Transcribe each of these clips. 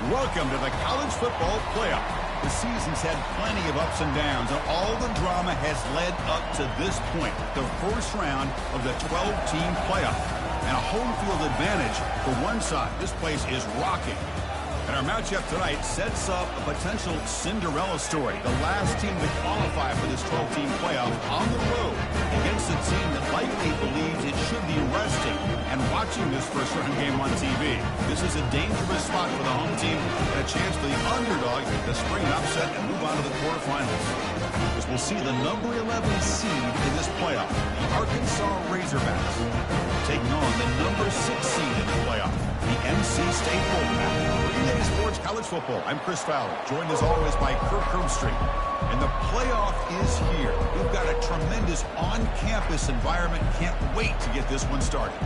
Welcome to the College Football Playoff. The season's had plenty of ups and downs, and all the drama has led up to this point, the first round of the 12-team playoff. And a home field advantage for one side. This place is rocking. And our matchup tonight sets up a potential Cinderella story. The last team to qualify for this 12-team playoff on the road against a team that likely believes it should be resting and watching this first round game on TV. This is a dangerous spot for the home team and a chance for the underdog to spring an upset and move on to the quarterfinals. As we'll see the number 11 seed in this playoff, the Arkansas Razorbacks, taking on the number 6 seed in the playoff, the NC State Wolfpack. Day Sports College Football. I'm Chris Fowler, joined as always by Kirk Herbstreit. And the playoff is here. We've got a tremendous on-campus environment. Can't wait to get this one started.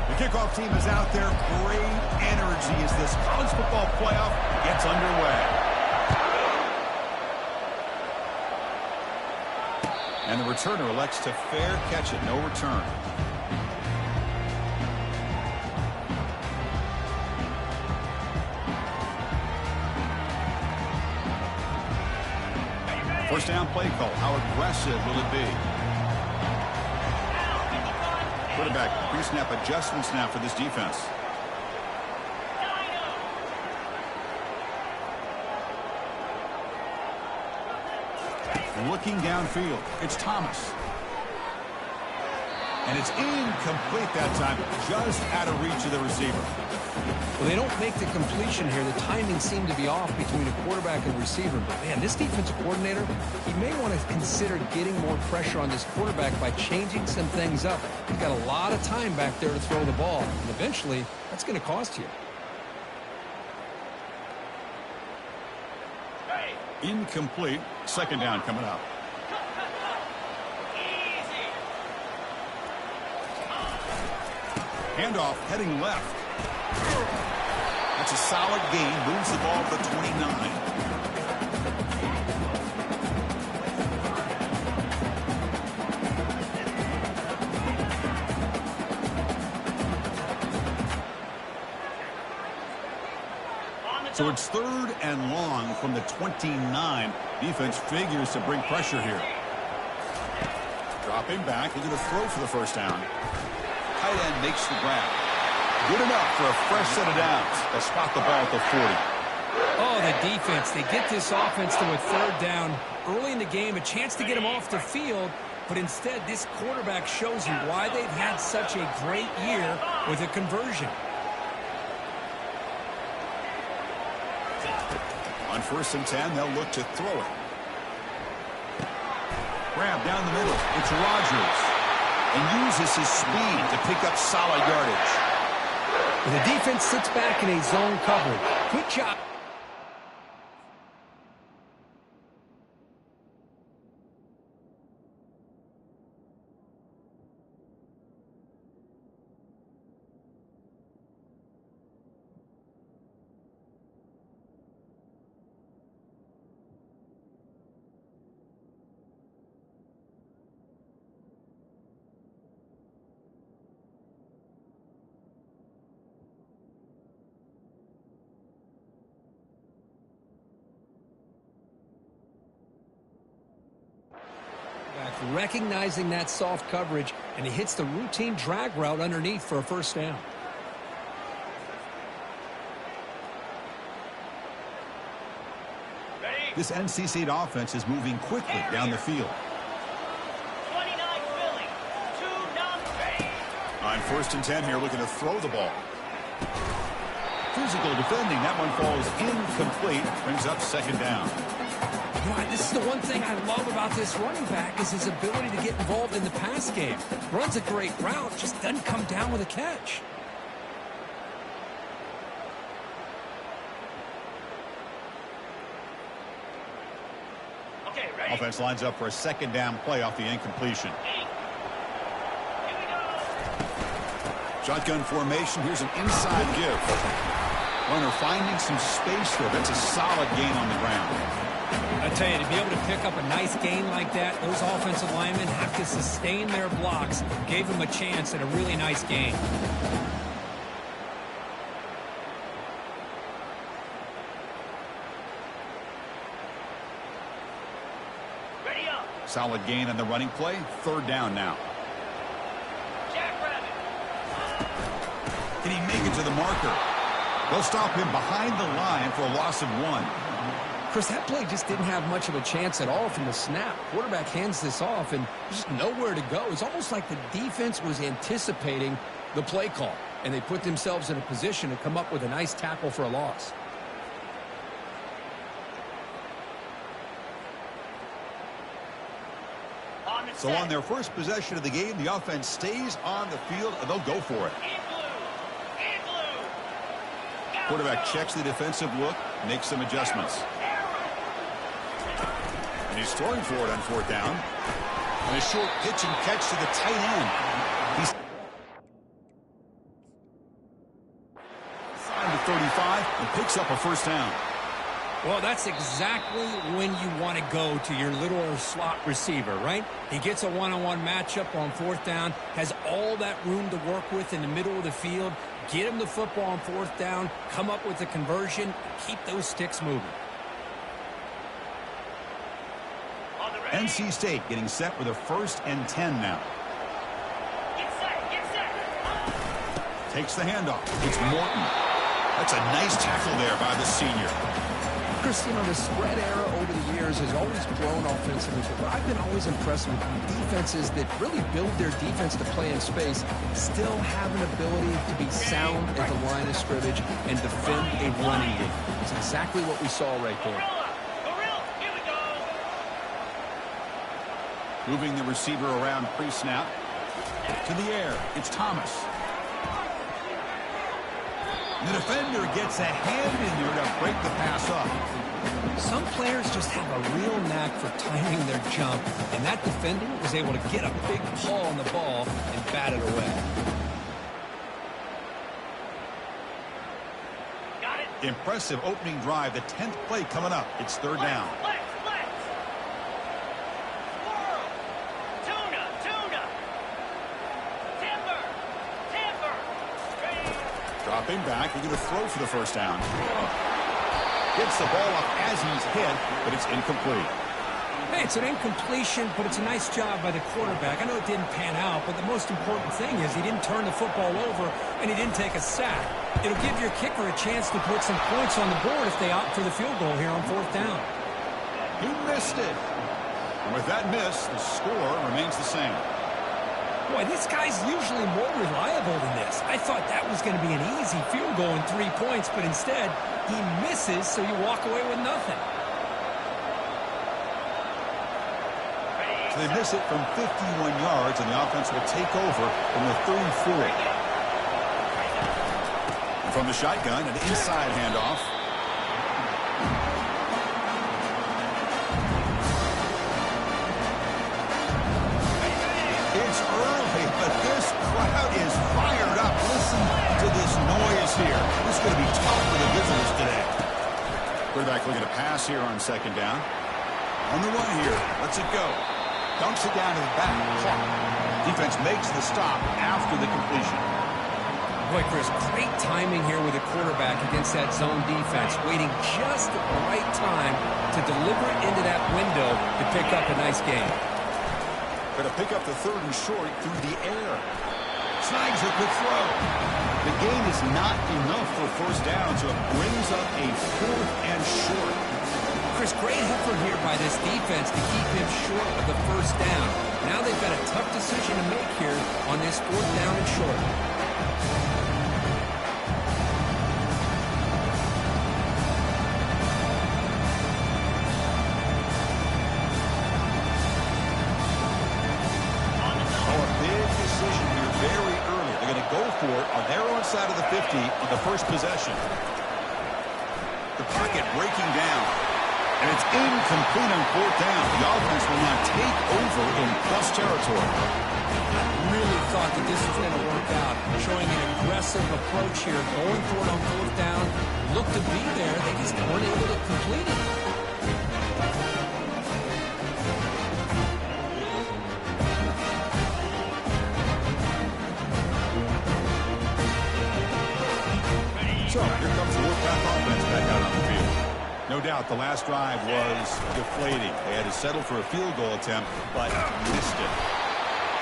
The kickoff team is out there. Great energy as this college football playoff gets underway. And the returner elects to fair catch it. No return. First down play call. How aggressive will it be? Quarterback pre-snap adjustments now for this defense. Looking downfield. It's Thomas. And it's incomplete that time. Just out of reach of the receiver. Well, they don't make the completion here. The timing seemed to be off between a quarterback and receiver. But, man, this defensive coordinator, he may want to consider getting more pressure on this quarterback by changing some things up. He's got a lot of time back there to throw the ball. And eventually, that's going to cost you. Incomplete. Second down coming up. Handoff heading left. That's a solid gain. Moves the ball to the 29. So it's third and long from the 29. Defense figures to bring pressure here. Dropping back. Looking to throw for the first down. Tight end makes the grab. Good enough for a fresh set of downs. They'll spot the ball at the 40. Oh, the defense. They get this offense to a third down early in the game, a chance to get them off the field, but instead this quarterback shows you why they've had such a great year with a conversion. On first and 10, they'll look to throw it. Grab down the middle. It's Rogers. And uses his speed to pick up solid yardage. The defense sits back in a zone coverage. Good job. Recognizing that soft coverage, and he hits the routine drag route underneath for a first down. This NC State offense is moving quickly down the field. 29 Philly, 2-0. On first and 10 here, looking to throw the ball. Physical defending. That one falls incomplete. Brings up second down. You know, this is the one thing I love about this running back is his ability to get involved in the pass game. Runs a great route, just doesn't come down with a catch. Okay, ready? Offense lines up for a second down play off the incompletion. Shotgun formation. Here's an inside give. Runner finding some space there. That's a solid gain on the ground. I tell you, to be able to pick up a nice gain like that, those offensive linemen have to sustain their blocks. Gave them a chance at a really nice gain. Solid gain on the running play. Third down now. Jackrabbit. Can he make it to the marker? They'll stop him behind the line for a loss of 1. Chris, that play just didn't have much of a chance at all from the snap. Quarterback hands this off, and there's just nowhere to go. It's almost like the defense was anticipating the play call, and they put themselves in a position to come up with a nice tackle for a loss. So on their first possession of the game, the offense stays on the field, and they'll go for it. In blue. In blue. Quarterback checks the defensive look, makes some adjustments. And he's throwing for it on fourth down. And a short pitch and catch to the tight end. He's signed to 35 and picks up a first down. Well, that's exactly when you want to go to your little slot receiver, right? He gets a one-on-one matchup on fourth down, has all that room to work with in the middle of the field, get him the football on fourth down, come up with a conversion, keep those sticks moving. NC State getting set with a 1st and 10 now. Get set. Get set. Takes the handoff. It's Morton. That's a nice tackle there by the senior. Chris, you know, the spread era over the years has always grown offensively, but I've been always impressed with defenses that really build their defense to play in space, still have an ability to be sound at the line of scrimmage and defend a running game. It's exactly what we saw right there. Gorilla. Here we go. Moving the receiver around pre-snap. To the air. It's Thomas. The defender gets a hand in there to break the pass up. Some players just have a real knack for timing their jump, and that defender was able to get a big paw on the ball and bat it away. Got it. Impressive opening drive. The 10th play coming up. It's third down. Flex. Squirrel. Tuna. Timber. Dropping back. We're going to throw for the first down. Gets the ball up as he's hit, but it's incomplete. Hey, it's an incompletion, but it's a nice job by the quarterback. I know it didn't pan out, but the most important thing is he didn't turn the football over and he didn't take a sack. It'll give your kicker a chance to put some points on the board if they opt for the field goal here on fourth down. He missed it. And with that miss, the score remains the same. Boy, this guy's usually more reliable than this. I thought that was going to be an easy field goal in 3 points, but instead, he misses, so you walk away with nothing. So they miss it from 51 yards, and the offense will take over from the 34. From the shotgun, an inside handoff. It's early, but this crowd is fired up. Listen to this noise here. This is going to be tough for the visitors today. Quarterback looking to pass here on second down. On the run here. Lets it go. Dunks it down to the back. Defense makes the stop after the completion. Boy, Chris, great timing here with the quarterback against that zone defense, waiting just at the right time to deliver it into that window to pick up a nice gain. Going to pick up the third and short through the air. Snags a good throw. The gain is not enough for first down, so it brings up a 4th and short. Chris, great effort here by this defense to keep him short of the first down. Now they've got a tough decision to make here on this 4th down and short. For it on their own side of the 50 on the first possession. The pocket breaking down. And it's incomplete on fourth down. The offense will now take over in plus territory. I really thought that this was going to work out, showing an aggressive approach here, going for it on fourth down. Looked to be there. They just weren't able to complete it. So, here comes the Wolfpack offense back out on the field. No doubt the last drive was deflating. They had to settle for a field goal attempt, but missed it.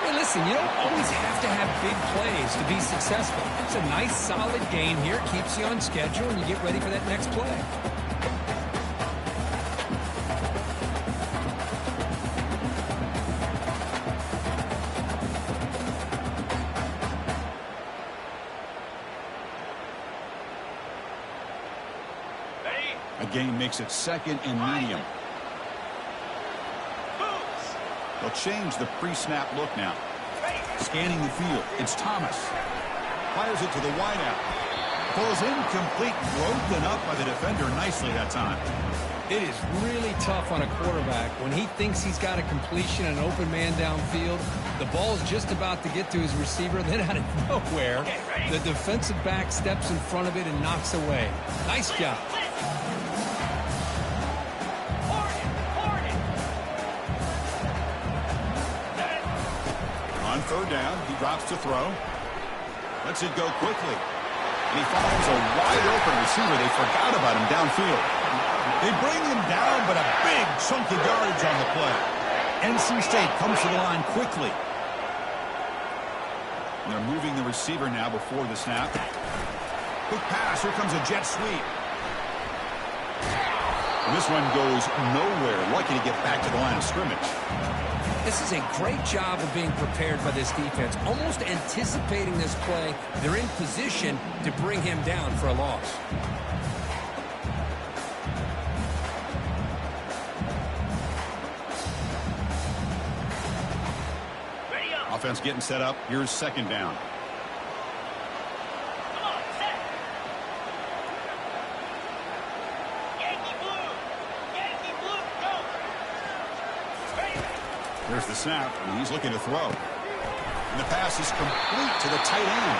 Hey, listen, you don't always have to have big plays to be successful. It's a nice, solid gain here. Keeps you on schedule, and you get ready for that next play. A gain makes it second and medium. They'll change the pre-snap look now. Scanning the field. It's Thomas. Fires it to the wideout. Falls incomplete. Broken up by the defender nicely that time. It is really tough on a quarterback when he thinks he's got a completion and an open man downfield. The ball's just about to get to his receiver. Then out of nowhere, the defensive back steps in front of it and knocks away. Nice job. On third down, he drops to throw. Lets it go quickly. And he finds a wide-open receiver. They forgot about him downfield. They bring him down, but a big chunk of yardage on the play. NC State comes to the line quickly. And they're moving the receiver now before the snap. Quick pass. Here comes a jet sweep. And this one goes nowhere. Lucky to get back to the line of scrimmage. This is a great job of being prepared by this defense, almost anticipating this play. They're in position to bring him down for a loss. Offense getting set up. Here's second down. Come on, set. Yankee blue. Yankee blue, go. There's the snap, and he's looking to throw. And the pass is complete to the tight end.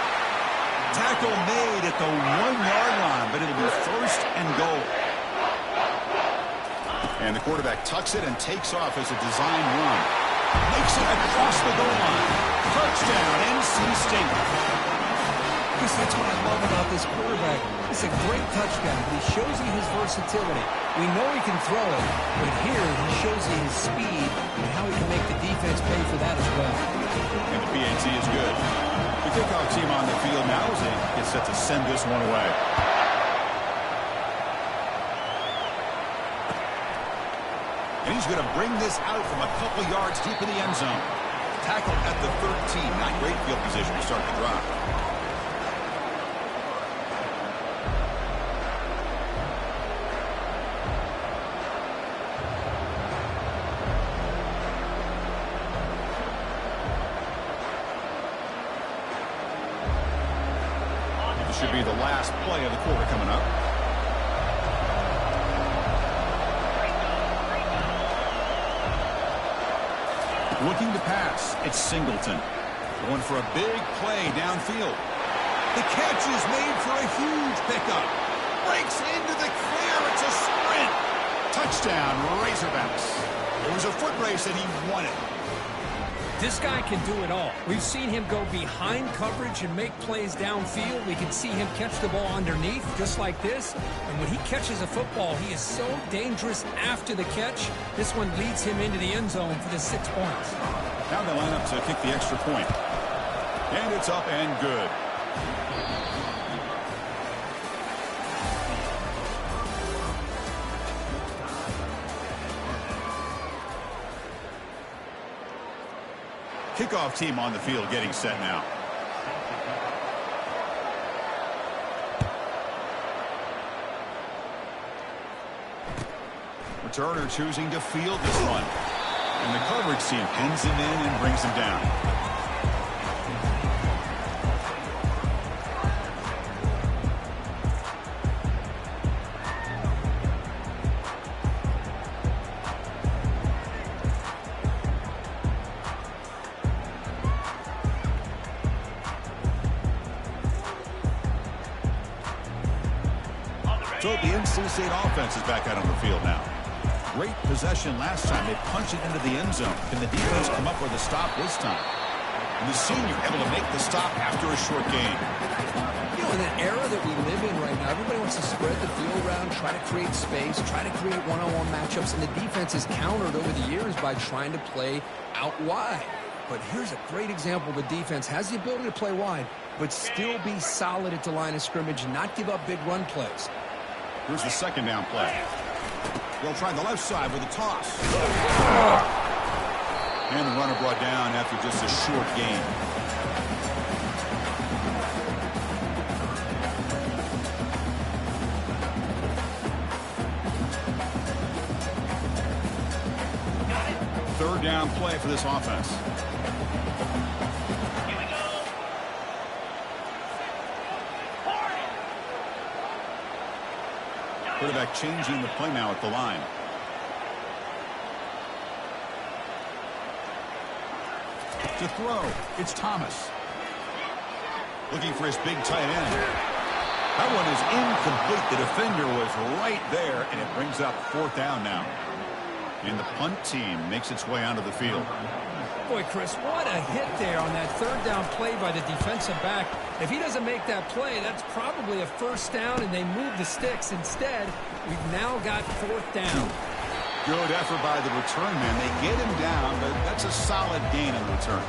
Tackle made at the 1-yard line, but it'll be first and goal. And the quarterback tucks it and takes off as a design run. Makes it across the goal line. Touchdown, NC State. Chris, that's what I love about this quarterback. It's a great touchdown, but he shows you his versatility. We know he can throw it, but here he shows you his speed and how he can make the defense pay for that as well. And the PAT is good. The kickoff team on the field now as they get set to send this one away. And he's going to bring this out from a couple yards deep in the end zone. Tackle at the 13. Not great field position to start the drive. This should be the last play of the quarter coming up. Looking to pass. It's Singleton. Going for a big play downfield. The catch is made for a huge pickup. Breaks into the clear. It's a sprint. Touchdown, Razorbacks. It was a foot race and he won it. This guy can do it all. We've seen him go behind coverage and make plays downfield. We can see him catch the ball underneath, just like this. And when he catches a football, he is so dangerous after the catch. This one leads him into the end zone for the 6 points. Now they line up to kick the extra point. And it's up and good. Kickoff team on the field getting set now. Returner choosing to field this one. And the coverage team pins him in and brings him down. So the NC State offense is back out on the field now. Great possession last time. They punch it into the end zone. Can the defense come up with a stop this time? And the senior able to make the stop after a short gain. You know, in the era that we live in right now, everybody wants to spread the field around, try to create space, try to create one-on-one matchups, and the defense has countered over the years by trying to play out wide. But here's a great example. The defense has the ability to play wide, but still be solid at the line of scrimmage and not give up big run plays. Here's the second down play. They'll try the left side with a toss. And the runner brought down after just a short gain. Third down play for this offense. Here we go. Quarterback changing the play now at the line. To throw, it's Thomas. Looking for his big tight end. That one is incomplete. The defender was right there, and it brings up fourth down now. And the punt team makes its way onto the field. Boy, Chris, what a hit there on that third down play by the defensive back. If he doesn't make that play, that's probably a first down, and they move the sticks. Instead, we've now got fourth down. Good effort by the return man. They get him down, but that's a solid gain in return.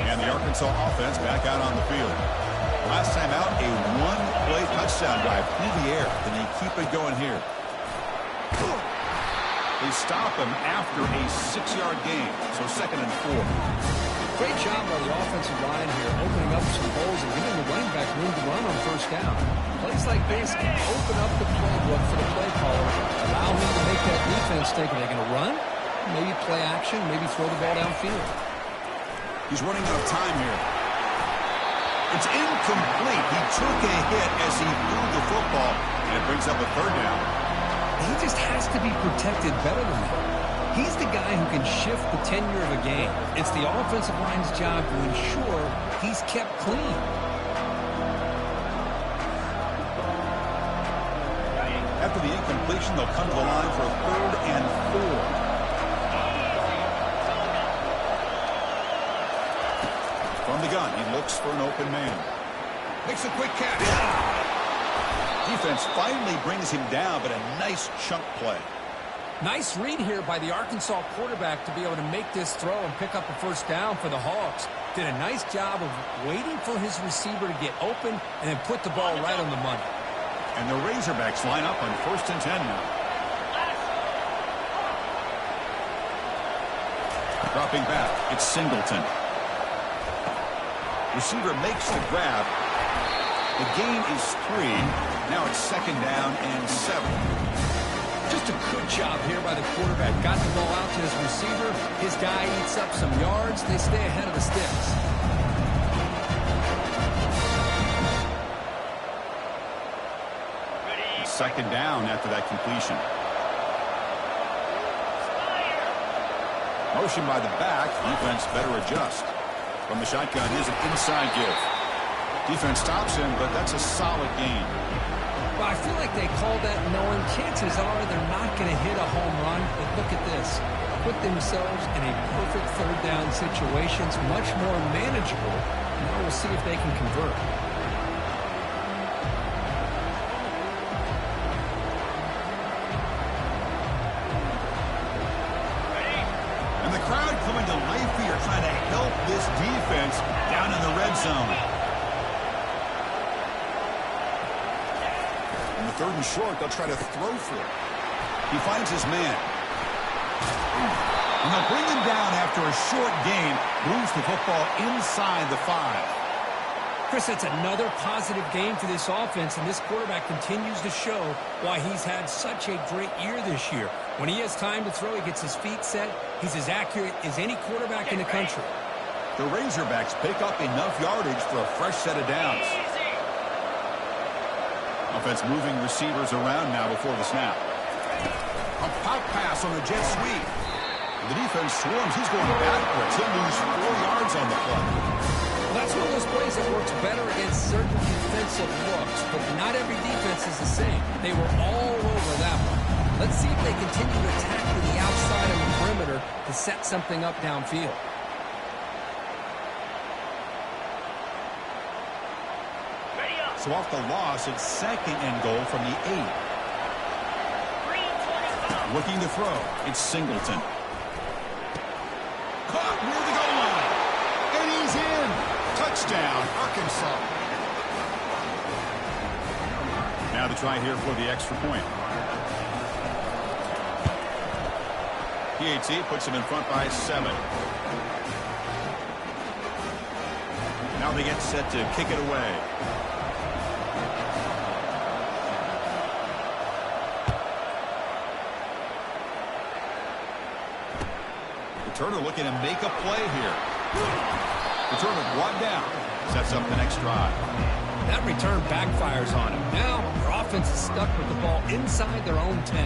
And the Arkansas offense back out on the field. Last time out, a one-play touchdown drive through the air. Can they keep it going here? They stop him after a 6-yard gain, so 2nd and 4. Great job by the offensive line here, opening up some holes and giving the running back room to run on first down. Plays like this can open up the playbook for the play caller, allow him to make that defense think, are they going to run? Maybe play action, maybe throw the ball downfield. He's running out of time here. It's incomplete. He took a hit as he threw the football, and it brings up a third down. He just has to be protected better than that. He's the guy who can shift the tenure of a game. It's the offensive line's job to ensure he's kept clean. After the incompletion, they'll come to the line for a 3rd and 4. From the gun, he looks for an open man. Makes a quick catch. Defense finally brings him down, but a nice chunk play. Nice read here by the Arkansas quarterback to be able to make this throw and pick up a first down for the Hogs. Did a nice job of waiting for his receiver to get open and then put the ball right on the money. And the Razorbacks line up on 1st and 10 now. Dropping back, it's Singleton. Receiver makes the grab. The gain is 3. Now it's 2nd down and 7. Just a good job here by the quarterback. Got the ball out to his receiver. His guy eats up some yards. They stay ahead of the sticks. Second down after that completion. Motion by the back. Defense better adjust. From the shotgun, here's an inside give. Defense stops him, but that's a solid gain. Well, I feel like they call that knowing chances are they're not going to hit a home run. But look at this. Put themselves in a perfect third down situation. It's much more manageable. Now we'll see if they can convert. And the crowd coming to life here, trying to help this defense down in the red zone. In the 3rd and short, they'll try to throw for it. He finds his man. And they'll bring him down after a short gain. Moves the football inside the 5. Chris, that's another positive game for this offense, and this quarterback continues to show why he's had such a great year this year. When he has time to throw, he gets his feet set. He's as accurate as any quarterback in the country. The Razorbacks pick up enough yardage for a fresh set of downs. Offense moving receivers around now before the snap. A pop pass on the jet sweep. The defense swarms. He's going backwards. He'll lose 4 yards on the play. Well, that's one of those plays that works better against certain defensive looks, but not every defense is the same. They were all over that one. Let's see if they continue to attack to the outside of the perimeter to set something up downfield. Ready up. So off the loss, it's 2nd and goal from the 8. 3:25. Looking to throw. It's Singleton. Caught near the goal line. And he's in. Touchdown, Arkansas. Now the try here for the extra point. PAT puts him in front by 7. Now they get set to kick it away. Returner looking to make a play here. Returner brought down. Sets up the next drive. That return backfires on him. Now their offense is stuck with the ball inside their own 10.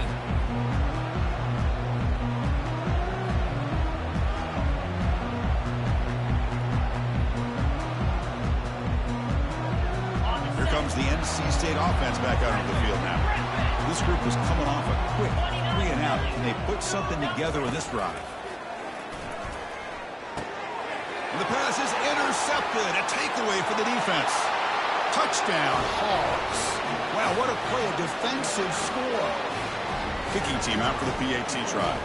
Here comes the NC State offense back out on the field now. This group was coming off a quick 3 and out, and they put something together in this drive. And the pass is intercepted. A takeaway for the defense. Touchdown, Hogs. Wow, what a play, a defensive score. Kicking team out for the PAT try.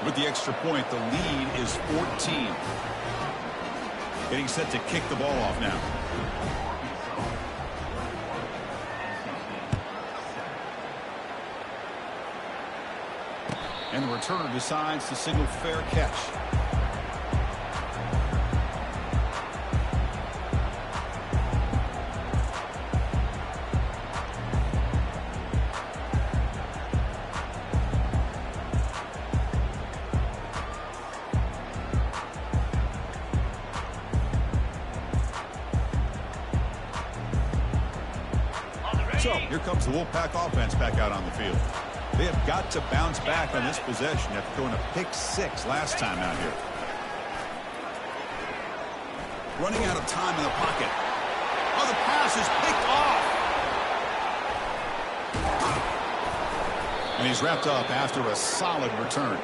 With the extra point, the lead is 14. Getting set to kick the ball off now. And the returner decides to signal fair catch. So here comes the Wolfpack offense back out on the field. They have got to bounce back on this possession after throwing a pick 6 last time out here. Running out of time in the pocket. Oh, the pass is picked off. And he's wrapped up after a solid return.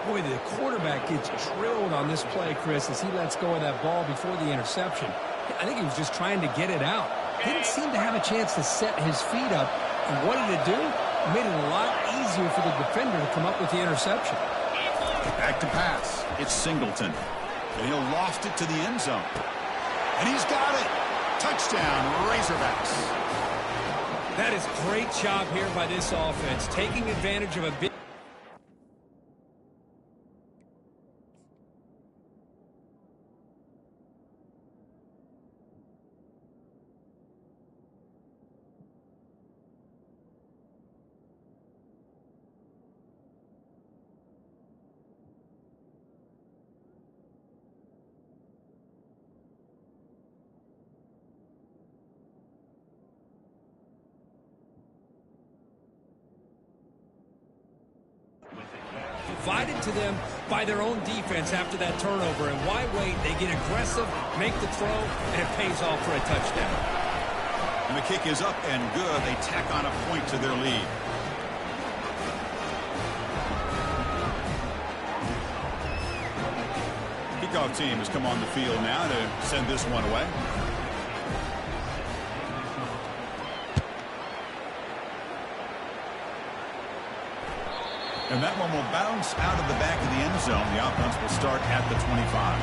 Boy, the quarterback gets drilled on this play, Chris, as he lets go of that ball before the interception. I think he was just trying to get it out. Didn't seem to have a chance to set his feet up. And what did it do? It made it a lot easier for the defender to come up with the interception. Back to pass. It's Singleton. And he'll loft it to the end zone. And he's got it. Touchdown, Razorbacks. That is great job here by this offense, taking advantage of a big... provided to them by their own defense after that turnover. And why wait? They get aggressive, make the throw, and it pays off for a touchdown. And the kick is up and good. They tack on a point to their lead. Kickoff team has come on the field now to send this one away. And that one will bounce out of the back of the end zone. The offense will start at the 25.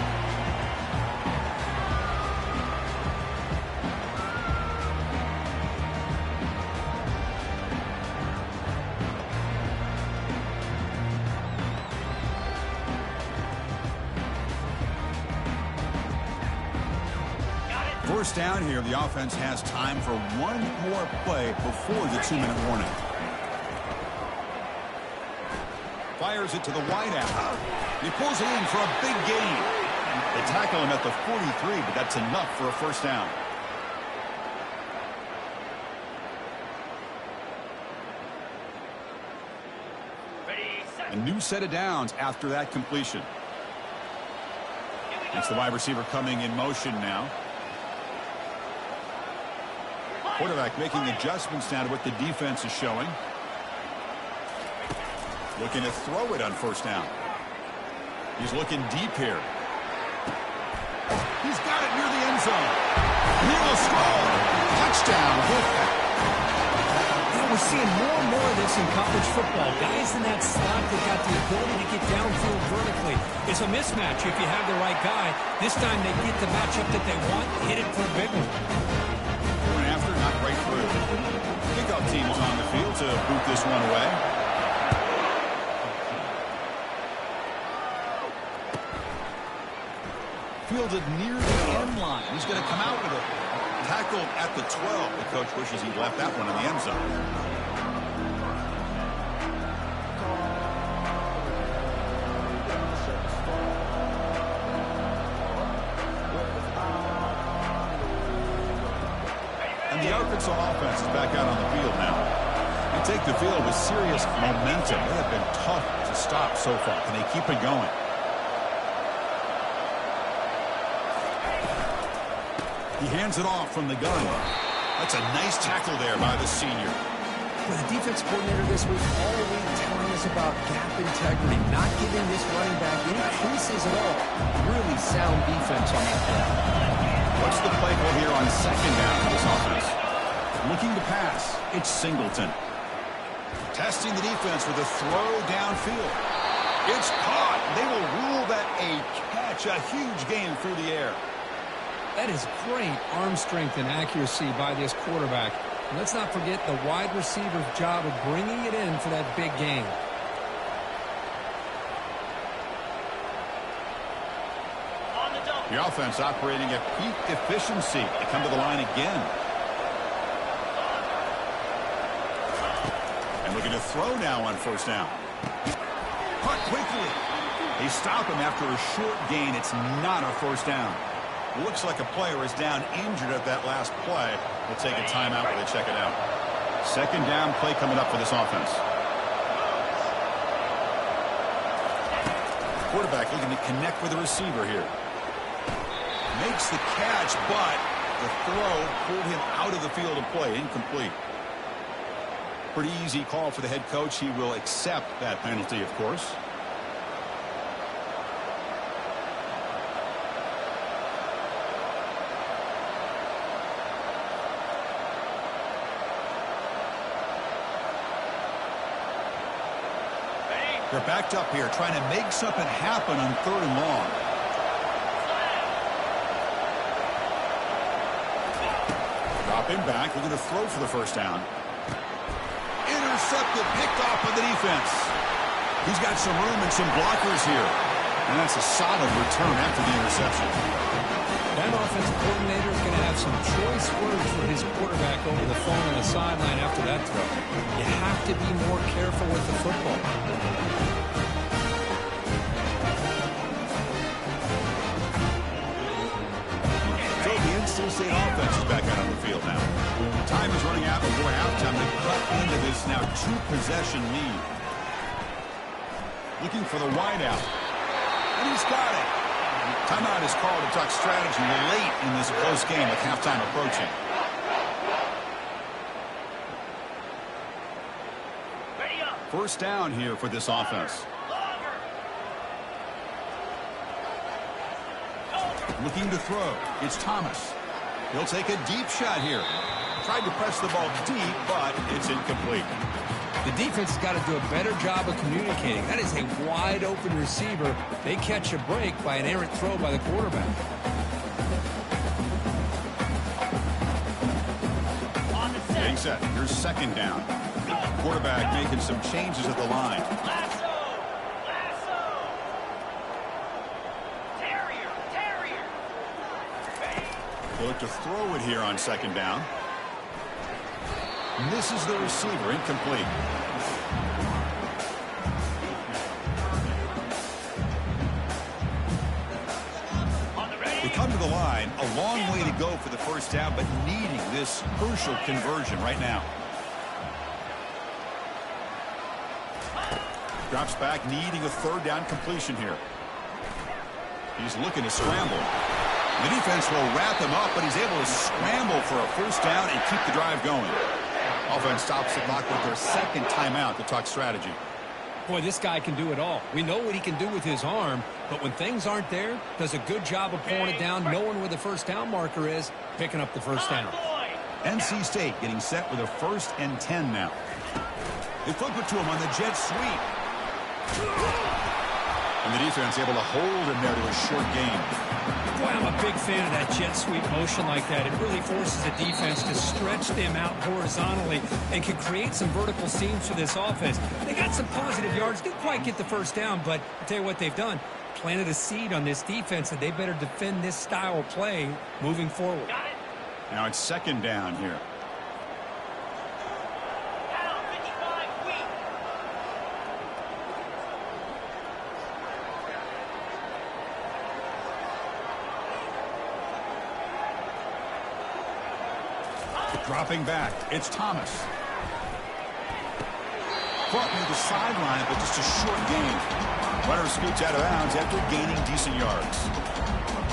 First down here, the offense has time for one more play before the 2-minute warning. Fires it to the wideout. He pulls it in for a big gain. They tackle him at the 43, but that's enough for a first down. A new set of downs after that completion. It's the wide receiver coming in motion now. Quarterback making adjustments now to what the defense is showing. Looking to throw it on first down. He's looking deep here. He's got it near the end zone. He will score. Touchdown. We're seeing more and more of this in college football. Guys in that slot that got the ability to get downfield vertically. It's a mismatch if you have the right guy. This time they get the matchup that they want, hit it for a big one. Going after, not right through. Kickoff team is on the field to boot this one away. Fielded near the end line. He's going to come out with it. Tackled at the 12. The coach wishes he left that one in the end zone. And the Arkansas offense is back out on the field now. They take the field with serious momentum. They have been tough to stop so far. Can they keep it going? He hands it off from the gun. That's a nice tackle there by the senior. Well, the defense coordinator this week all week telling us about gap integrity, not giving this running back any creases at all. Really sound defense on that play. What's the play call here on second down for this offense? Looking to pass. It's Singleton. Testing the defense with a throw downfield. It's caught. They will rule that a catch, a huge gain through the air. That is great arm strength and accuracy by this quarterback. And let's not forget the wide receiver's job of bringing it in for that big gain. The offense operating at peak efficiency. They come to the line again. And looking to throw now on first down. Caught quickly. They stop him after a short gain. It's not a first down. Looks like a player is down injured at that last play. We'll take a timeout while they check it out. Second down play coming up for this offense. Quarterback looking to connect with the receiver here. Makes the catch, but the throw pulled him out of the field of play. Incomplete. Pretty easy call for the head coach. He will accept that penalty, of course. They're backed up here, trying to make something happen on third and long. Drop him back. Looking to throw for the first down. Intercepted, picked off by the defense. He's got some room and some blockers here. And that's a solid return after the interception. That offensive coordinator is going to have some choice words for his quarterback over the phone on the sideline after that throw. You have to be more careful with the football. So the NC State offense is back out on the field now. Time is running out before halftime to cut into this now two-possession lead. Looking for the wideout. And he's got it. Timeout is called to talk strategy late in this close game with halftime approaching. First down here for this offense. Looking to throw. It's Thomas. He'll take a deep shot here. Tried to press the ball deep, but it's incomplete. The defense has got to do a better job of communicating. That is a wide-open receiver. They catch a break by an errant throw by the quarterback. Getting set. Here's second down. Quarterback making some changes at the line. They look to throw it here on second down. Misses the receiver. Incomplete. They come to the line. A long way to go for the first down, but needing this crucial conversion right now. Drops back, needing a third down completion here. He's looking to scramble. The defense will wrap him up, but he's able to scramble for a first down and keep the drive going. Offense stops the clock with their second timeout to talk strategy. Boy, this guy can do it all. We know what he can do with his arm, but when things aren't there, does a good job of pulling it down, knowing where the first down marker is, picking up the first down. NC State getting set with a 1st and 10 now. They flip it to him on the jet sweep. And the defense able to hold him there to a short gain. Boy, I'm a big fan of that jet sweep motion like that. It really forces the defense to stretch them out horizontally and can create some vertical seams for this offense. They got some positive yards. Didn't quite get the first down, but I'll tell you what they've done. Planted a seed on this defense, and they better defend this style of play moving forward. Now it's 2nd down here. Dropping back, it's Thomas. Caught near the sideline, but just a short gain. Runner scoots out of bounds after gaining decent yards.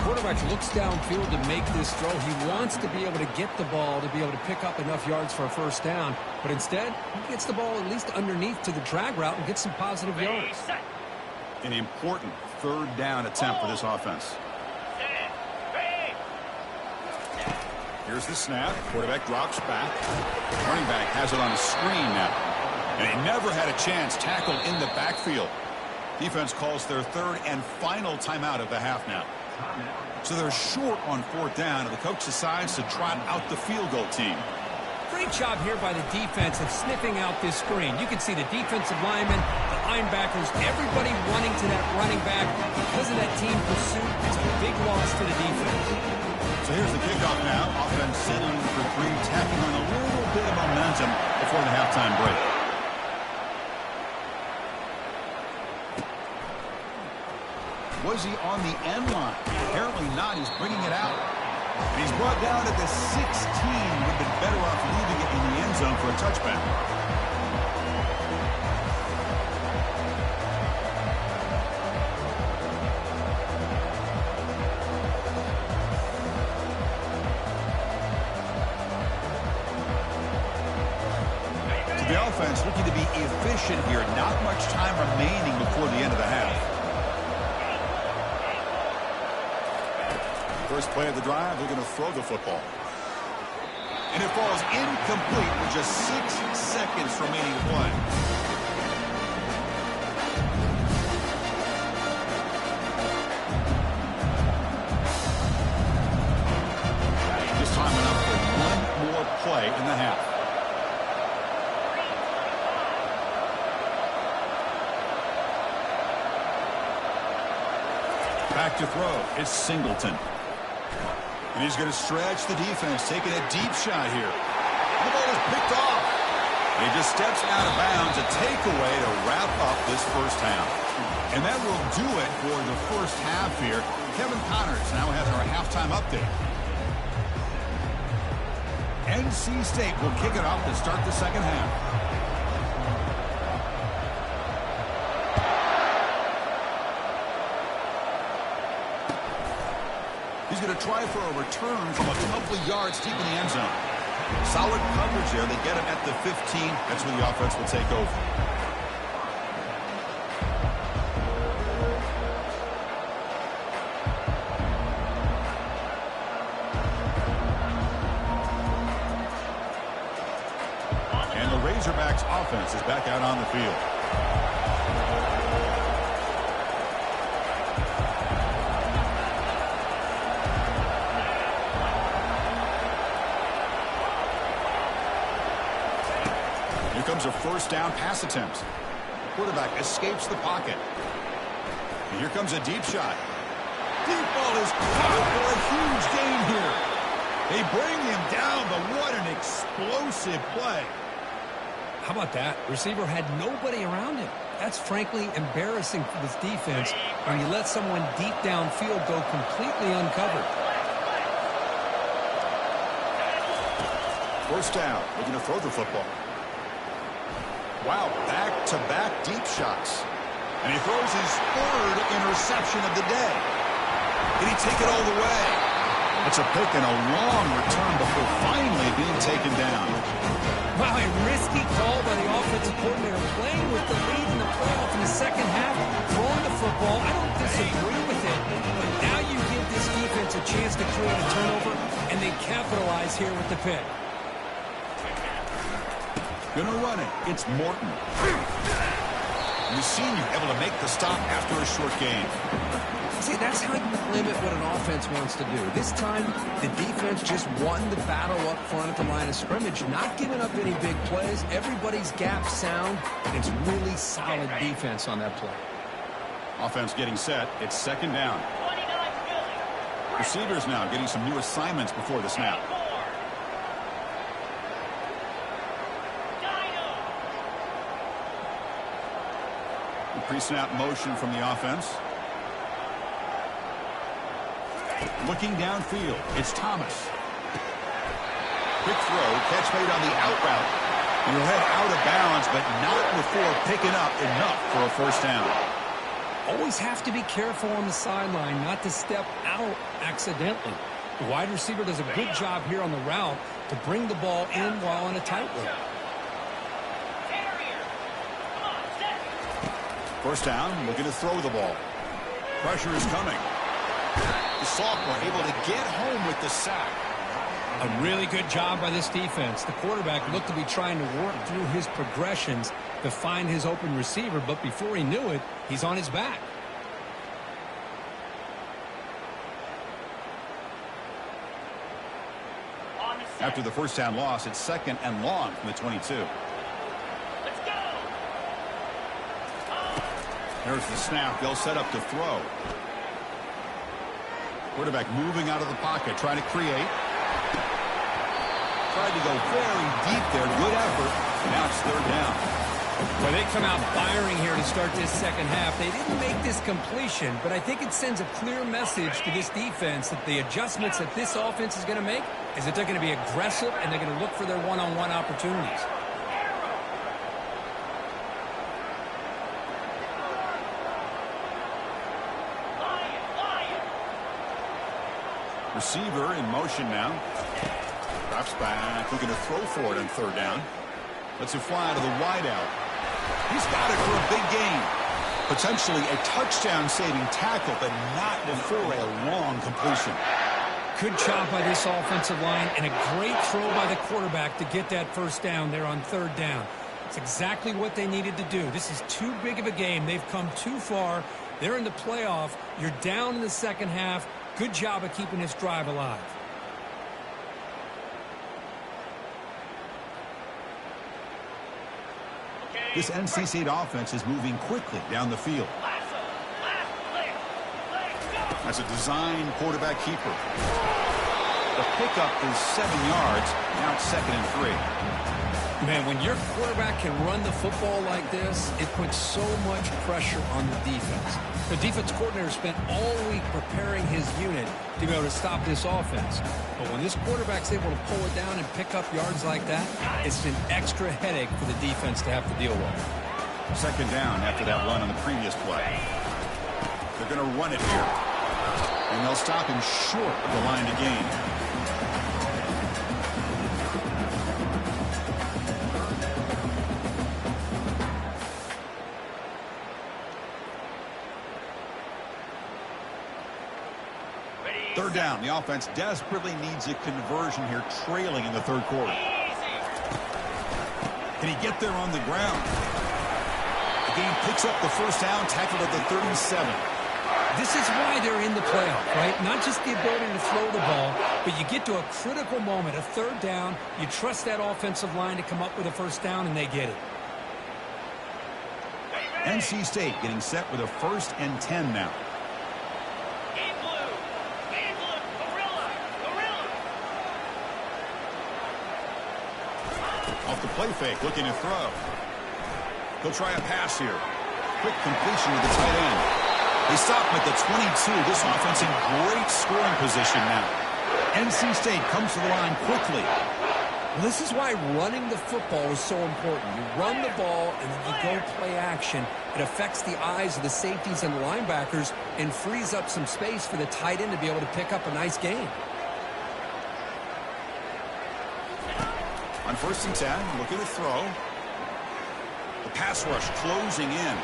Quarterback looks downfield to make this throw. He wants to be able to get the ball to be able to pick up enough yards for a first down. But instead, he gets the ball at least underneath to the drag route and gets some positive yards. An important 3rd down attempt for this offense. Here's the snap. Quarterback drops back. Running back has it on a screen now. And he never had a chance tackled in the backfield. Defense calls their 3rd and final timeout of the half now. So they're short on 4th down, and the coach decides to trot out the field goal team. Great job here by the defense of sniffing out this screen. You can see the defensive linemen, the linebackers, everybody running to that running back. Because of that team pursuit, it's a big loss to the defense. So here's the kickoff now. Offense settling for 3, tacking on a little bit of momentum before the halftime break. Was he on the end line? Apparently not. He's bringing it out. And he's brought down at the 16. Would have been better off leaving it in the end zone for a touchback. The offense looking to be efficient here. Not much time remaining before the end of the half. First play of the drive, they're going to throw the football. And it falls incomplete with just 6 seconds remaining to play. Just time enough for one more play in the half. Back to throw. It's Singleton. And he's going to stretch the defense, taking a deep shot here. And the ball is picked off. And he just steps out of bounds, a takeaway to wrap up this first half. And that will do it for the first half here. Kevin Connors now has our halftime update. NC State will kick it off to start the second half. He's going to try for a return from a couple of yards deep in the end zone. Solid coverage there. They get him at the 15. That's where the offense will take over. And the Razorbacks offense is back out on the field. Here comes a first down pass attempt. Quarterback escapes the pocket. And here comes a deep shot. Deep ball is caught for a huge gain here. They bring him down, but what an explosive play. How about that? Receiver had nobody around him. That's frankly embarrassing for this defense when you let someone deep downfield go completely uncovered. First down. Looking to throw the football. Wow, back-to-back deep shots. And he throws his third interception of the day. Did he take it all the way? It's a pick and a long return before finally being taken down. Wow, a risky call by the offensive coordinator, playing with the lead in the playoff in the second half, throwing the football. I don't disagree with it, but now you give this defense a chance to create a turnover, and they capitalize here with the pick. Gonna run it. It's Morton. And the senior able to make the stop after a short gain. See, that's how you limit what an offense wants to do. This time, the defense just won the battle up front at the line of scrimmage, not giving up any big plays. Everybody's gap sound, and it's really solid defense on that play. Offense getting set. It's second down. Receivers now getting some new assignments before the snap. Pre-snap motion from the offense. Looking downfield, it's Thomas. Quick throw, catch made on the out route. And he'll head out of bounds, but not before picking up enough for a first down. Always have to be careful on the sideline not to step out accidentally. The wide receiver does a good job here on the route to bring the ball in while on a tightrope. First down, looking to throw the ball. Pressure is coming. The sophomore able to get home with the sack. A really good job by this defense. The quarterback looked to be trying to work through his progressions to find his open receiver, but before he knew it, he's on his back. After the first down loss, it's second and long from the 22. There's the snap. They'll set up to throw. Quarterback moving out of the pocket, trying to create. Tried to go very deep there. Good effort. Now it's third down. Well, they come out firing here to start this second half. They didn't make this completion, but I think it sends a clear message to this defense that the adjustments that this offense is going to make is that they're going to be aggressive and they're going to look for their one-on-one opportunities. Receiver in motion now. Drops back, looking to throw for it on third down. Lets it fly to the wideout. He's got it for a big gain. Potentially a touchdown-saving tackle, but not before a long completion. Good job by this offensive line and a great throw by the quarterback to get that first down there on third down. It's exactly what they needed to do. This is too big of a game. They've come too far. They're in the playoff. You're down in the second half. Good job of keeping this drive alive. This NC State offense is moving quickly down the field. That's a design quarterback keeper. The pickup is 7 yards. Now it's second and 3. Man, when your quarterback can run the football like this, it puts so much pressure on the defense. The defense coordinator spent all week preparing his unit to be able to stop this offense. But when this quarterback's able to pull it down and pick up yards like that, it's an extra headache for the defense to have to deal with. Second down after that run on the previous play. They're going to run it here. And they'll stop him short of the line to gain. Third down. The offense desperately needs a conversion here, trailing in the third quarter. Can he get there on the ground? The game picks up the first down, tackled at the 37. This is why they're in the playoff, right? Not just the ability to throw the ball, but you get to a critical moment, a third down. You trust that offensive line to come up with a first down, and they get it. NC State getting set with a 1st and 10 now. Off the play fake, looking to throw. He'll try a pass here. Quick completion with the tight end. They stop him at the 22. This offense in great scoring position now. NC State comes to the line quickly. Well, this is why running the football is so important. You run the ball and then you go play action. It affects the eyes of the safeties and the linebackers and frees up some space for the tight end to be able to pick up a nice gain. On 1st and 10, looking to throw. The pass rush closing in.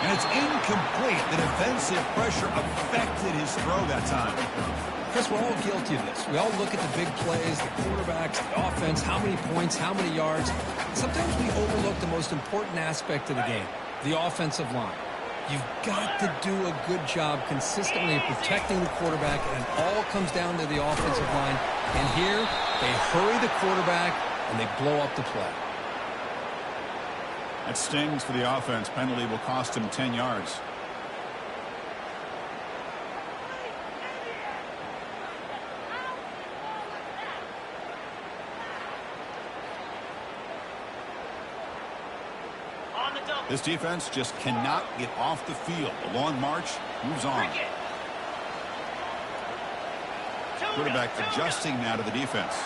And it's incomplete. The defensive pressure affected his throw that time. Chris, we're all guilty of this. We all look at the big plays, the quarterbacks, the offense, how many points, how many yards. Sometimes we overlook the most important aspect of the game, the offensive line. You've got to do a good job consistently of protecting the quarterback, and it all comes down to the offensive line. And here, they hurry the quarterback, and they blow up the play. That stings for the offense. Penalty will cost him 10 yards. This defense just cannot get off the field. The long march moves on. Quarterback adjusting now to the defense.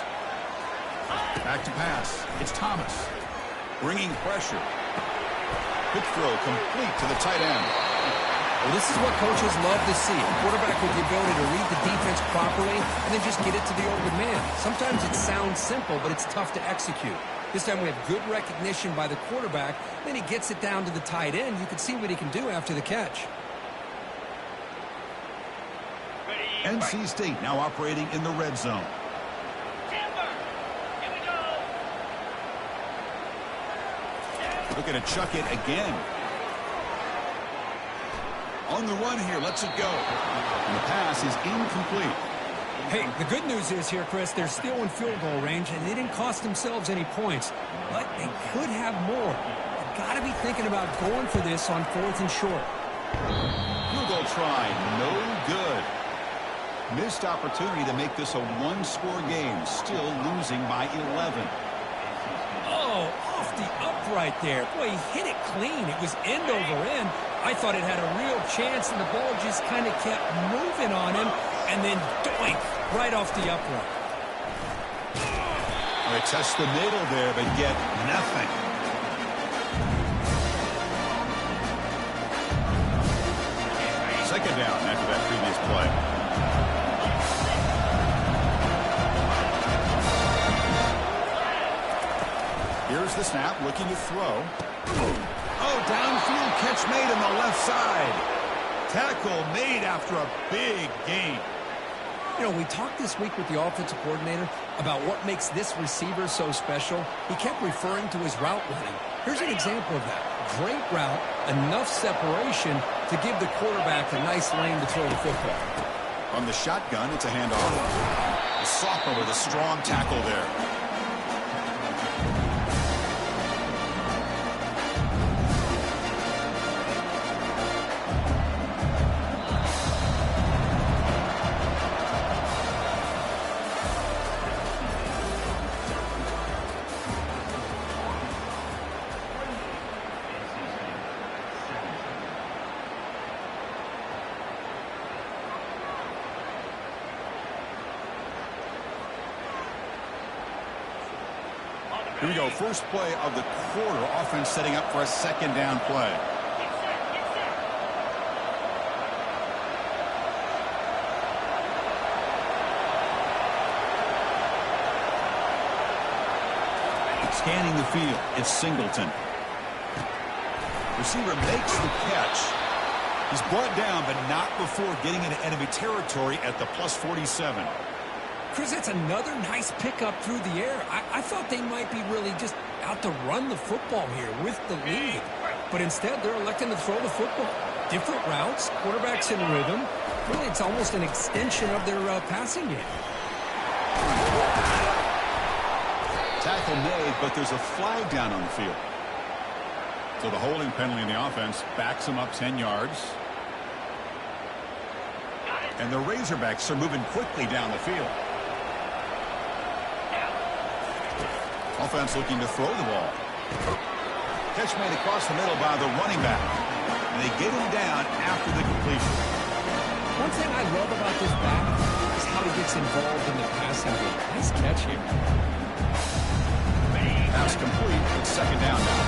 Back to pass. It's Thomas. Bringing pressure. Quick throw complete to the tight end. Well, this is what coaches love to see. A quarterback with the ability to read the defense properly and then just get it to the open man. Sometimes it sounds simple, but it's tough to execute. This time we have good recognition by the quarterback. Then he gets it down to the tight end. You can see what he can do after the catch. NC State now operating in the red zone. Looking to chuck it again. On the run here, lets it go. And the pass is incomplete. Hey, the good news is here, Chris, they're still in field goal range, and they didn't cost themselves any points. But they could have more. They've got to be thinking about going for this on 4th and short. Field goal try, no good. Missed opportunity to make this a one-score game, still losing by 11. Oh, off the upright there. Boy, he hit it clean. It was end over end. I thought it had a real chance, and the ball just kind of kept moving on him, and then doink, right off the upright. They test the middle there, but get nothing. Second down after that previous play. Here's the snap, looking to throw. Oh, downfield catch made on the left side. Tackle made after a big gain. You know, we talked this week with the offensive coordinator about what makes this receiver so special. He kept referring to his route running. Here's an example of that. Great route, enough separation to give the quarterback a nice lane to throw the football. On the shotgun, it's a handoff. The sophomore with a strong tackle there. Here we go, first play of the quarter. Offense setting up for a second down play. Scanning the field, it's Singleton. Receiver makes the catch. He's brought down, but not before getting into enemy territory at the +47. Chris, that's another nice pickup through the air. I thought they might be really just out to run the football here with the lead. But instead, they're electing to throw the football. Different routes, quarterbacks in rhythm. Really, it's almost an extension of their passing game. Tackle made, but there's a flag down on the field. So the holding penalty in the offense backs them up 10 yards. And the Razorbacks are moving quickly down the field. Offense looking to throw the ball. Catch made across the middle by the running back. And they get him down after the completion. One thing I love about this back is how he gets involved in the passing game. Nice catch here. Pass complete. It's second down now.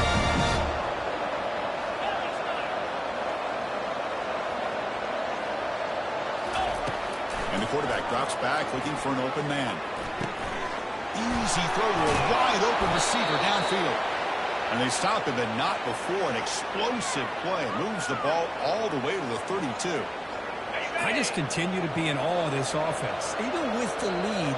And the quarterback drops back looking for an open man. Easy throw to a wide open receiver downfield. And they stop him, but not before an explosive play. Moves the ball all the way to the 32. I just continue to be in awe of this offense. Even with the lead,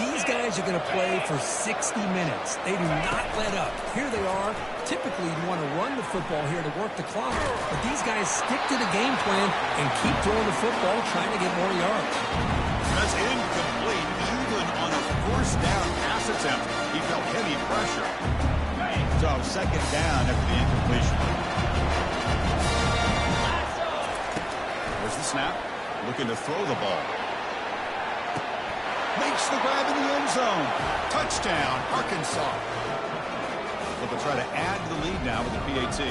these guys are going to play for 60 minutes. They do not let up. Here they are. Typically, you want to run the football here to work the clock. But these guys stick to the game plan and keep throwing the football, trying to get more yards. That's incomplete. Even on a first down pass attempt, he felt heavy pressure. So second down after the incompletion. There's the snap. Looking to throw the ball. Makes the grab in the end zone. Touchdown, Arkansas. But they'll try to add to the lead now with the PAT.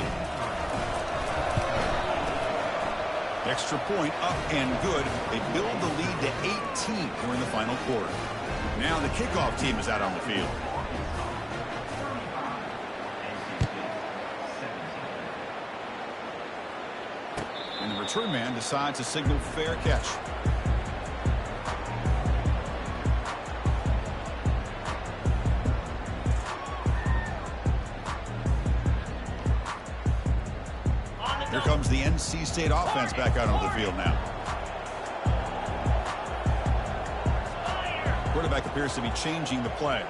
Extra point up and good. They build the lead to 18 here in the final quarter. Now the kickoff team is out on the field. And the return man decides to signal fair catch. Here comes the NC State offense back out on the field now. Quarterback appears to be changing the play.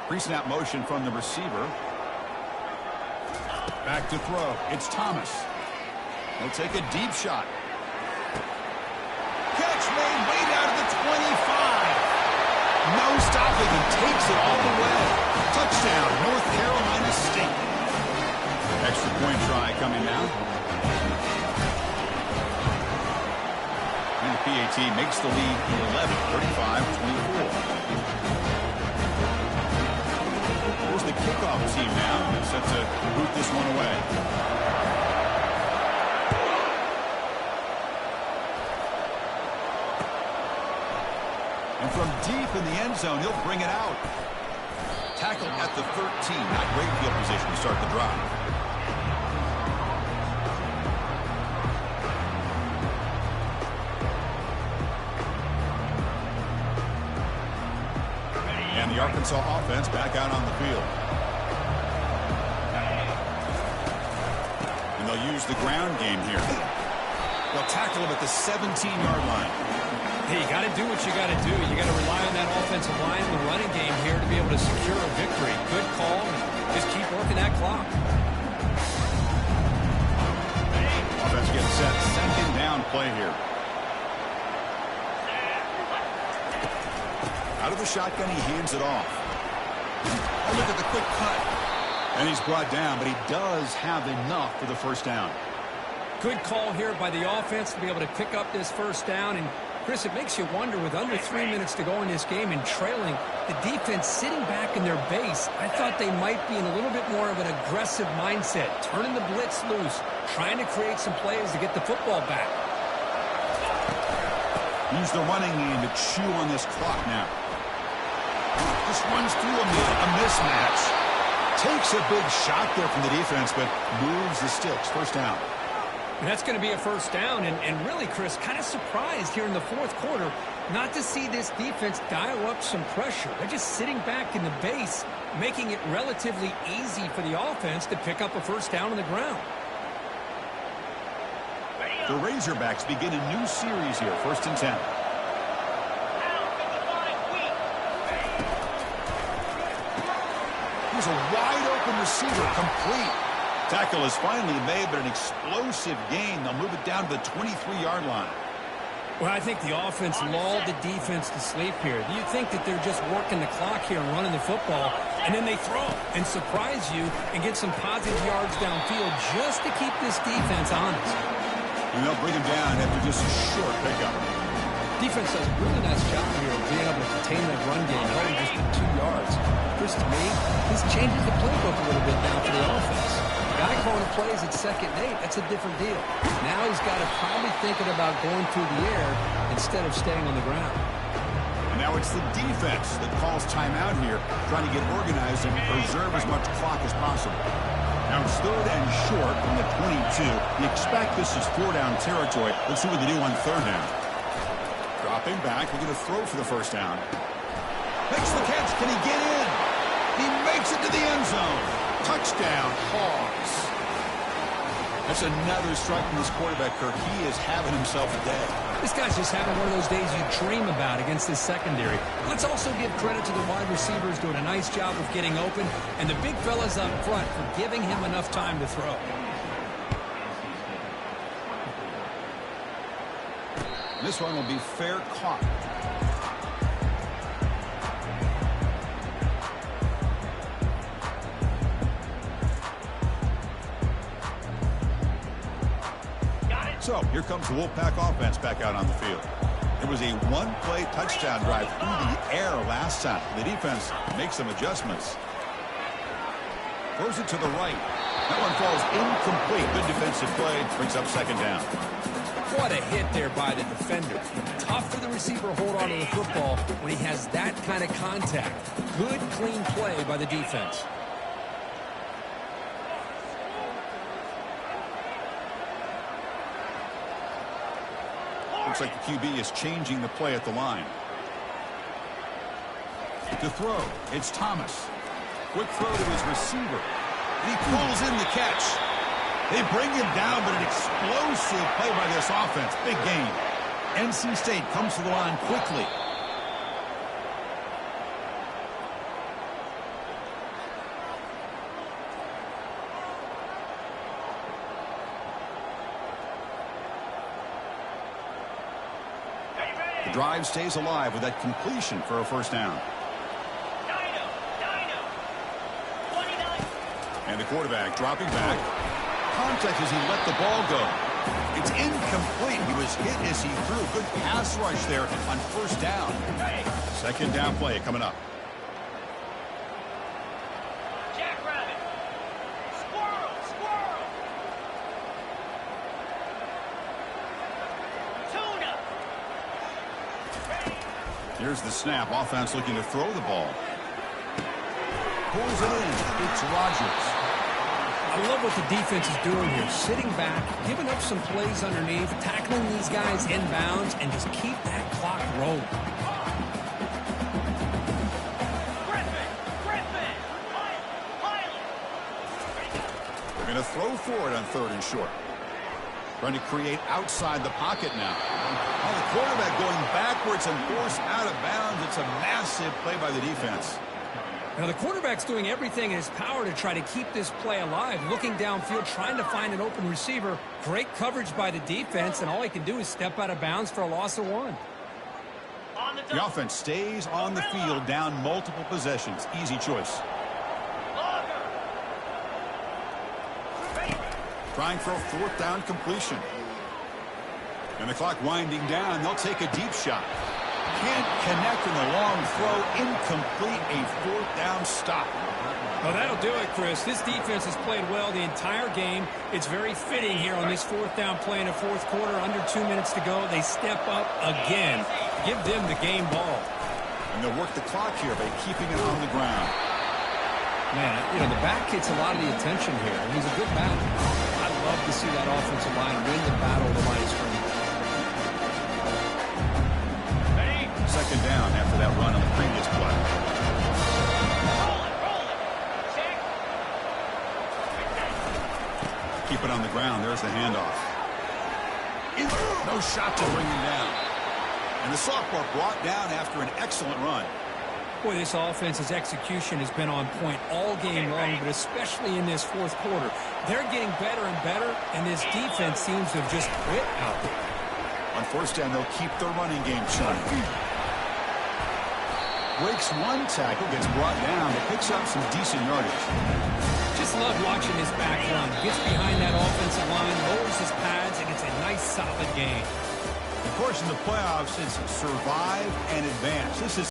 Pre-snap motion from the receiver. Back to throw. It's Thomas. He'll take a deep shot. Catch made way down to the 25. No stopping and takes it all the way. Touchdown, North Carolina State. Extra point try coming now. And the PAT makes the lead 11, 35-24. Here's the kickoff team now, set to boot this one away. And from deep in the end zone, he'll bring it out. Tackled at the 13. Not great field position to start the drive. And the Arkansas offense back out on the field. And they'll use the ground game here. They'll tackle him at the 17-yard line. Hey, you got to do what you got to do. You got to rely on that offensive line and the running game here to be able to secure a victory. Good call. Just keep working that clock. Offense gets set. Second down play here. Out of the shotgun, he hands it off. Oh, look at the quick cut. And he's brought down, but he does have enough for the first down. Good call here by the offense to be able to pick up this first down. And, Chris, it makes you wonder, with under 3 minutes to go in this game and trailing, the defense sitting back in their base, I thought they might be in a little bit more of an aggressive mindset, turning the blitz loose, trying to create some plays to get the football back. Use the running game to chew on this clock now. Just runs through a mismatch. Takes a big shot there from the defense, but moves the sticks. First down. And that's going to be a first down. And really, Chris, kind of surprised here in the fourth quarter not to see this defense dial up some pressure. They're just sitting back in the base, making it relatively easy for the offense to pick up a first down on the ground. The Razorbacks begin a new series here. 1st and 10. Here's a wide-open receiver, complete. Tackle is finally made, but an explosive gain. They'll move it down to the 23-yard line. Well, I think the offense lulled the defense to sleep here. You think that they're just working the clock here and running the football, and then they throw and surprise you and get some positive yards downfield just to keep this defense honest. And they'll bring him down after just a short pickup. Defense does a really nice job here of being able to contain that run game, held just to 2 yards. Chris, to me, this changes the playbook a little bit now for the offense. Guy calling plays at 2nd and 8, that's a different deal. Now he's got to probably thinking about going through the air instead of staying on the ground. And Now it's the defense that calls timeout here, trying to get organized and preserve as much clock as possible. Now it's 3rd and short from the 22. You expect this is 4-down territory. Let's see what they do on 3rd down. Dropping back, looking to throw for the 1st down. Makes the catch. Can he get in? He makes it to the end zone. Touchdown, Hogs. That's another strike from this quarterback, Kirk. He is having himself a day. This guy's just having one of those days you dream about against this secondary. Let's also give credit to the wide receivers doing a nice job of getting open, and the big fellas up front for giving him enough time to throw. This one will be fair caught. So here comes the Wolfpack offense back out on the field. It was a one-play touchdown drive through the air last time. The defense makes some adjustments. Throws it to the right. That one falls incomplete. Good defensive play. Brings up 2nd down. What a hit there by the defender. Tough for the receiver to hold on to the football when he has that kind of contact. Good, clean play by the defense. Looks like the QB is changing the play at the line. To throw, it's Thomas. Quick throw to his receiver. And he pulls in the catch. They bring him down, but an explosive play by this offense. Big gain. NC State comes to the line quickly. The drive stays alive with that completion for a 1st down. And the quarterback dropping back. Contact as he let the ball go. It's incomplete. He was hit as he threw. Good pass rush there on 1st down. 2nd down play coming up. Jackrabbit. Squirrel, squirrel. Tuna. Here's the snap. Offense looking to throw the ball. Pulls it in. It's Rodgers. I love what the defense is doing here. Sitting back, giving up some plays underneath, tackling these guys inbounds, and just keep that clock rolling. They're going to throw for it on 3rd and short. Trying to create outside the pocket now. Oh, the quarterback going backwards and forced out of bounds. It's a massive play by the defense. Now, the quarterback's doing everything in his power to try to keep this play alive, looking downfield, trying to find an open receiver. Great coverage by the defense, and all he can do is step out of bounds for a loss of 1. The offense stays on the field, down multiple possessions. Easy choice. Trying for a 4th down completion. And the clock winding down. They'll take a deep shot. Can't connect in the long throw. Incomplete. A 4th down stop. Well, that'll do it, Chris. This defense has played well the entire game. It's very fitting here on this 4th down play in the 4th quarter. Under 2 minutes to go. They step up again. Give them the game ball. And they'll work the clock here by keeping it on the ground. Man, you know, the back gets a lot of the attention here, and he's a good back. I'd love to see that offensive line win the battle of the line of scrimmage. 2nd down after that run on the previous play. Keep it on the ground. There's the handoff. No shot to bring him down. And the sophomore brought down after an excellent run. Boy, this offense's execution has been on point all game long, but especially in this 4th quarter. They're getting better and better, and this defense seems to have just quit out there. On 1st down, they'll keep the running game churning. Breaks one tackle, gets brought down, but picks up some decent yardage. Just love watching his back run. Gets behind that offensive line, lowers his pads, and it's a nice, solid game. Of course, in the playoffs, it's survive and advance. This is